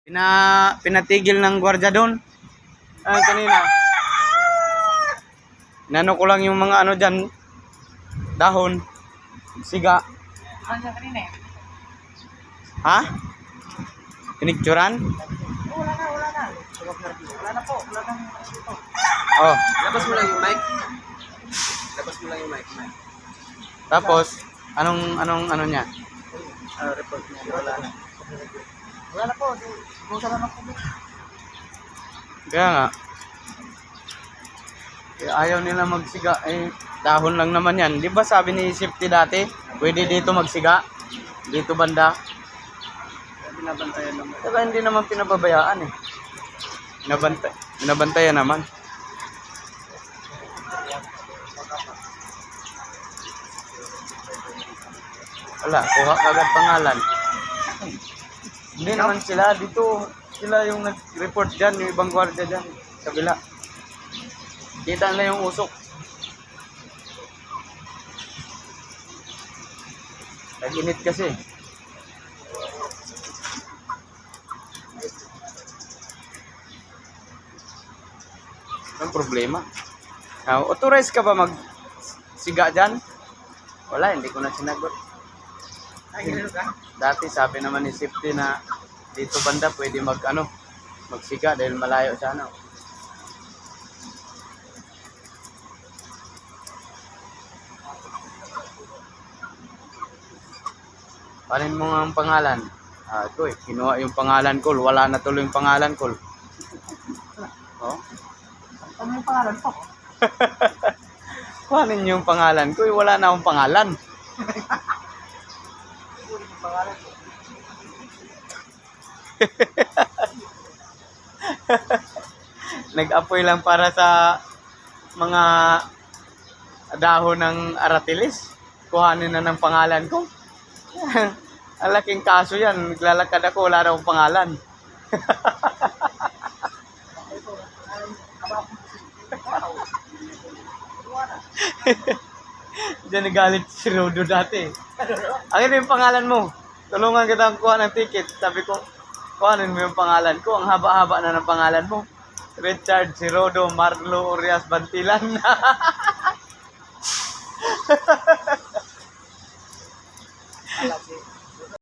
Pinatigil ng gwardiya doon. Kanina. Nano ko lang yung mga ano dyan, dahon, siga. Ano siya kanina eh? Ha? Pinicturan? Wala na. Wala na po. Wala nang dito. Oh. Labas mo lang yung mic. Labas mo lang yung mic. Tapos, ano niya? Report mo. Wala na. Wala na po. Kung saan naman po. Kaya nga. Ayaw nila magsiga. Dahon lang naman yan. Di ba sabi ni Safety dati, pwede dito magsiga? Dito banda. Binabantayan naman. Saka hindi naman pinababayaan eh. Binabantayan naman. Wala, kuha kagad pangalan. Hindi naman sila dito. Sila yung nag-report dyan, yung ibang gwardiya dyan. Kabila. Kita nila yung usok. Nag-init kasi. Anong problema? Authorize ka ba mag-siga dyan? Wala, hindi ko na sinagot. Dati sabi naman ni Safety na dito banda pwede magsiga dahil malayo sa ano. Panin mo nga ang pangalan. Ito kinuha yung pangalan ko. Wala na tuloy yung pangalan ko. Oh? Ano yung pangalan po? Panin yung pangalan ko. Wala na akong pangalan. Nag-apoy lang para sa mga dahon ng aratilis. Kuhanin na ng pangalan ko. Ang laking kaso yan. Naglalakad ako, wala na akong pangalan. Diyan nagalit si Rodo dati. Ano yung pangalan mo? Tulungan kita ang kuha ng ticket. Sabi ko, kuhanin mo yung pangalan ko. Ang haba-haba na ng pangalan mo. Richard, si Rodo, Marlo, Urias, Bantilan. Alam